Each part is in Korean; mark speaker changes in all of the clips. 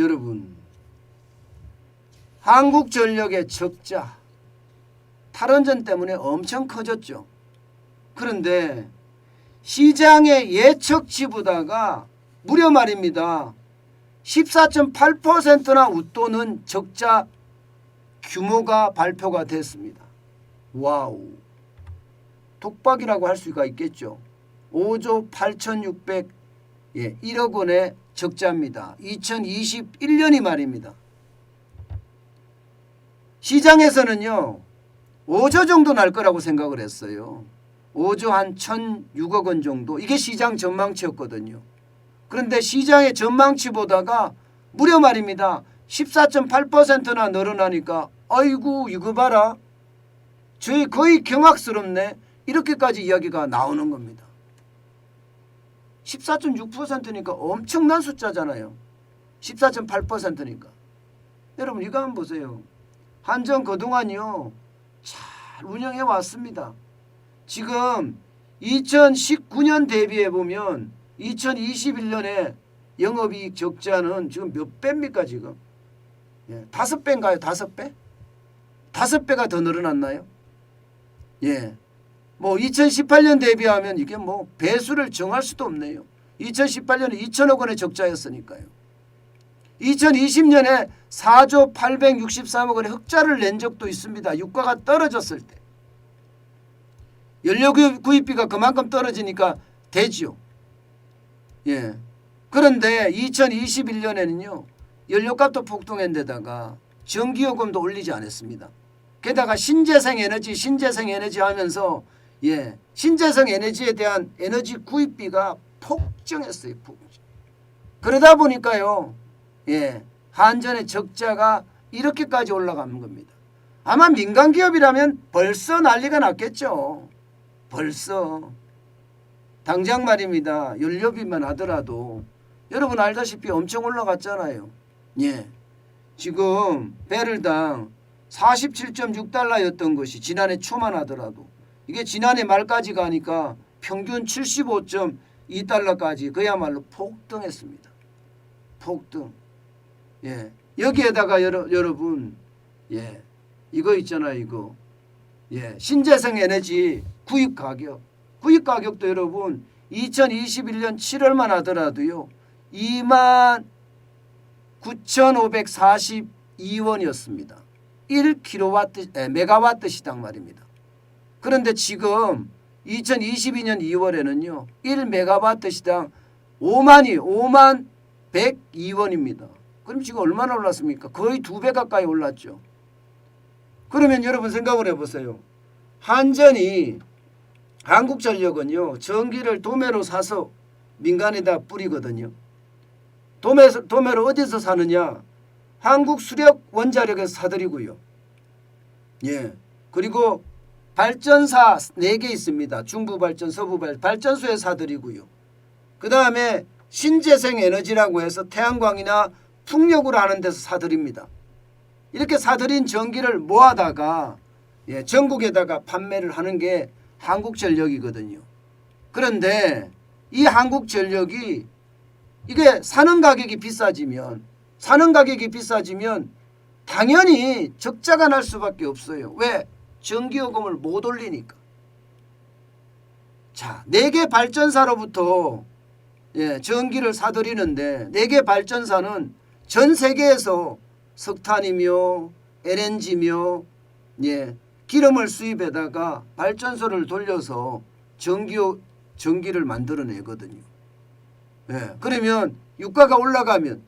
Speaker 1: 여러분, 한국전력의 적자 탈원전 때문에 엄청 커졌죠. 그런데 시장의 예측치보다가 무려 말입니다 14.8%나 웃도는 적자 규모가 발표가 됐습니다. 와우, 독박이라고 할 수가 있겠죠. 5조 8,600 1억 원의 적자입니다. 2021년이 말입니다. 시장에서는요 5조 정도 날 거라고 생각을 했어요. 5조 한 1,006억 원 정도, 이게 시장 전망치였거든요. 그런데 시장의 전망치보다가 무려 말입니다 14.8%나 늘어나니까 아이고 이거 봐라, 저희 거의 경악스럽네, 이렇게까지 이야기가 나오는 겁니다. 14.6%니까 엄청난 숫자잖아요. 14.8%니까. 여러분 이거 한번 보세요. 한전 그동안요 잘 운영해 왔습니다. 지금 2019년 대비해 보면 2021년에 영업이익 적자는 지금 몇 배입니까 지금? 5배인가요? 5배? 5배가 더 늘어났나요? 뭐 2018년 대비하면 이게 뭐 배수를 정할 수도 없네요. 2018년에 2천억 원의 적자였으니까요. 2020년에 4조 863억 원의 흑자를 낸 적도 있습니다. 유가가 떨어졌을 때. 연료 구입비가 그만큼 떨어지니까 되지요. 그런데 2021년에는요 연료값도 폭등한 데다가 전기요금도 올리지 않았습니다. 게다가 신재생 에너지 하면서 신재생 에너지에 대한 에너지 구입비가 폭증했어요. 폭증. 그러다 보니까요 한전의 적자가 이렇게까지 올라가는 겁니다. 아마 민간 기업이라면 벌써 난리가 났겠죠. 벌써. 당장 말입니다. 연료비만 하더라도 여러분 알다시피 엄청 올라갔잖아요. 지금 배럴당 47.6달러였던 것이 지난해 초만 하더라도 이게 지난해 말까지 가니까 평균 75.2달러까지 그야말로 폭등했습니다. 폭등. 여기에다가 여러분 이거 있잖아요. 이거 신재생 에너지 구입 가격도 여러분 2021년 7월만 하더라도요 29,542원이었습니다. 1메가와트 시당 말입니다. 그런데 지금 2022년 2월에는요 1메가와트 시당 5만 102원입니다. 그럼 지금 얼마나 올랐습니까? 거의 2배 가까이 올랐죠. 그러면 여러분 생각을 해보세요. 한전이 한국전력은요 전기를 도매로 사서 민간에다 뿌리거든요. 도매로 어디서 사느냐? 한국수력원자력에서 사들이고요. 그리고 발전사 4개 있습니다. 중부발전, 서부발전, 발전소에 사들이고요. 그 다음에 신재생 에너지라고 해서 태양광이나 풍력으로 하는 데서 사들입니다. 이렇게 사들인 전기를 모아다가 전국에다가 판매를 하는 게 한국전력이거든요. 그런데 이 한국전력이 이게 사는 가격이 비싸지면 당연히 적자가 날 수밖에 없어요. 왜? 전기요금을 못 올리니까. 자, 4개 발전사로부터 전기를 사들이는데 4개 발전사는 전 세계에서 석탄이며 LNG며 기름을 수입에다가 발전소를 돌려서 전기를 만들어내거든요. 그러면 유가가 올라가면,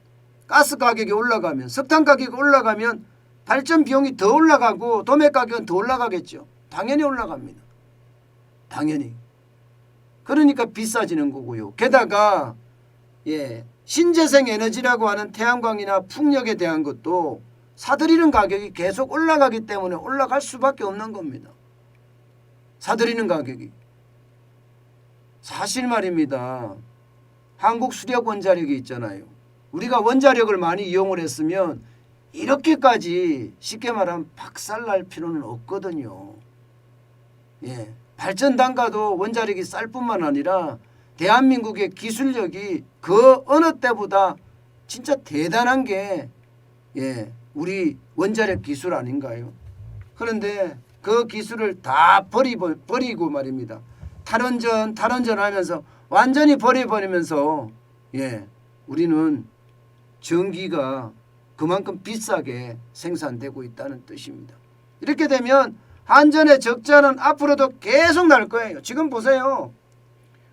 Speaker 1: 가스 가격이 올라가면, 석탄 가격이 올라가면 발전 비용이 더 올라가고 도매 가격은 더 올라가겠죠. 당연히 올라갑니다. 당연히. 그러니까 비싸지는 거고요. 게다가 신재생 에너지라고 하는 태양광이나 풍력에 대한 것도 사들이는 가격이 계속 올라가기 때문에 올라갈 수밖에 없는 겁니다. 사들이는 가격이. 사실 말입니다. 한국 수력 원자력이 있잖아요. 우리가 원자력을 많이 이용을 했으면 이렇게까지 쉽게 말하면 박살날 필요는 없거든요. 발전 단가도 원자력이 쌀 뿐만 아니라 대한민국의 기술력이 그 어느 때보다 진짜 대단한 게 우리 원자력 기술 아닌가요? 그런데 그 기술을 다 버리고 말입니다. 탈원전 하면서 완전히 버려버리면서 우리는 전기가 그만큼 비싸게 생산되고 있다는 뜻입니다. 이렇게 되면 한전의 적자는 앞으로도 계속 날 거예요. 지금 보세요.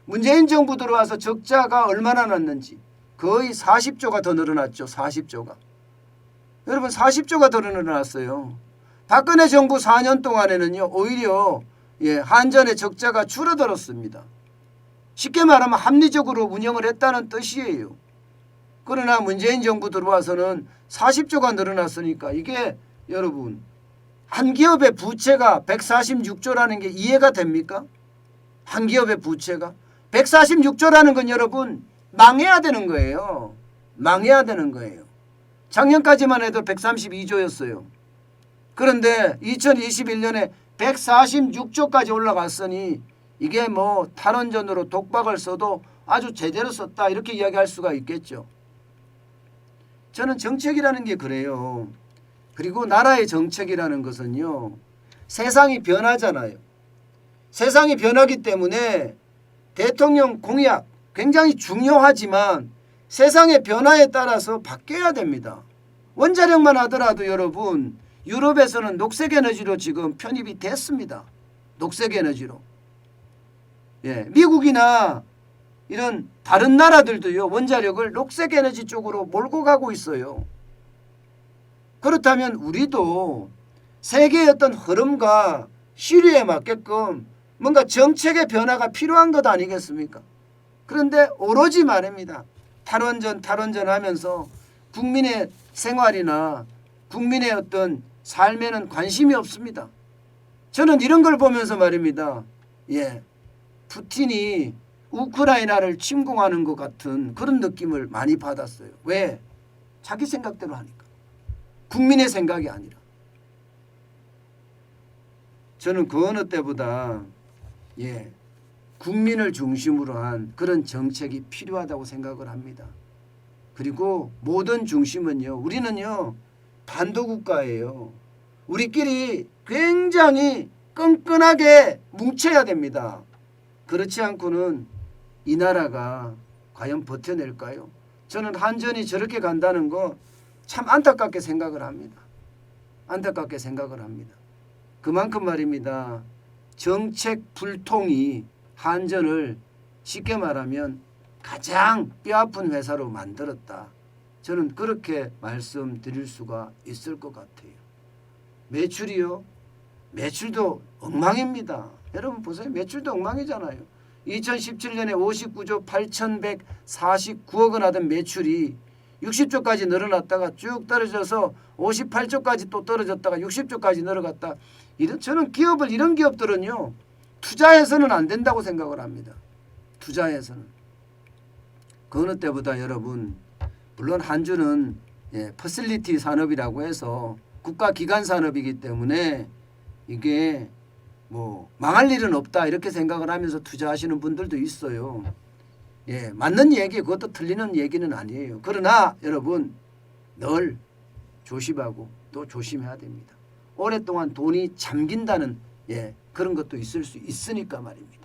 Speaker 1: 문재인 정부 들어와서 적자가 얼마나 났는지 거의 40조가 더 늘어났죠. 40조가. 여러분 40조가 더 늘어났어요. 박근혜 정부 4년 동안에는요. 오히려 한전의 적자가 줄어들었습니다. 쉽게 말하면 합리적으로 운영을 했다는 뜻이에요. 그러나 문재인 정부 들어와서는 40조가 늘어났으니까 이게 여러분 한 기업의 부채가 146조라는 게 이해가 됩니까? 한 기업의 부채가 146조라는 건 여러분 망해야 되는 거예요. 망해야 되는 거예요. 작년까지만 해도 132조였어요. 그런데 2021년에 146조까지 올라갔으니 이게 뭐 탈원전으로 독박을 써도 아주 제대로 썼다 이렇게 이야기할 수가 있겠죠. 저는 정책이라는 게 그래요. 그리고 나라의 정책이라는 것은요. 세상이 변하잖아요. 세상이 변하기 때문에 대통령 공약 굉장히 중요하지만 세상의 변화에 따라서 바뀌어야 됩니다. 원자력만 하더라도 여러분 유럽에서는 녹색에너지로 지금 편입이 됐습니다. 녹색에너지로. 미국이나 이런 다른 나라들도요. 원자력을 녹색에너지 쪽으로 몰고 가고 있어요. 그렇다면 우리도 세계의 어떤 흐름과 시류에 맞게끔 뭔가 정책의 변화가 필요한 것 아니겠습니까? 그런데 오로지 말입니다. 탈원전 하면서 국민의 생활이나 국민의 어떤 삶에는 관심이 없습니다. 저는 이런 걸 보면서 말입니다. 푸틴이 우크라이나를 침공하는 것 같은 그런 느낌을 많이 받았어요. 왜? 자기 생각대로 하니까. 국민의 생각이 아니라. 저는 그 어느 때보다 국민을 중심으로 한 그런 정책이 필요하다고 생각을 합니다. 그리고 모든 중심은요. 우리는요. 반도국가예요. 우리끼리 굉장히 끈끈하게 뭉쳐야 됩니다. 그렇지 않고는 이 나라가 과연 버텨낼까요? 저는 한전이 저렇게 간다는 거 참 안타깝게 생각을 합니다. 안타깝게 생각을 합니다. 그만큼 말입니다. 정책 불통이 한전을 쉽게 말하면 가장 뼈아픈 회사로 만들었다. 저는 그렇게 말씀드릴 수가 있을 것 같아요. 매출이요? 매출도 엉망입니다. 여러분 보세요. 매출도 엉망이잖아요. 2017년에 59조 8,149억 원 하던 매출이 60조까지 늘어났다가 쭉 떨어져서 58조까지 또 떨어졌다가 60조까지 늘어갔다. 저는 이런 기업들은요. 투자해서는 안 된다고 생각을 합니다. 투자해서는. 그 어느 때보다 여러분 물론 한전은 퍼실리티 산업이라고 해서 국가기관 산업이기 때문에 이게 뭐 망할 일은 없다 이렇게 생각을 하면서 투자하시는 분들도 있어요. 맞는 얘기 그것도 틀리는 얘기는 아니에요. 그러나 여러분 늘 조심하고 또 조심해야 됩니다. 오랫동안 돈이 잠긴다는 그런 것도 있을 수 있으니까 말입니다.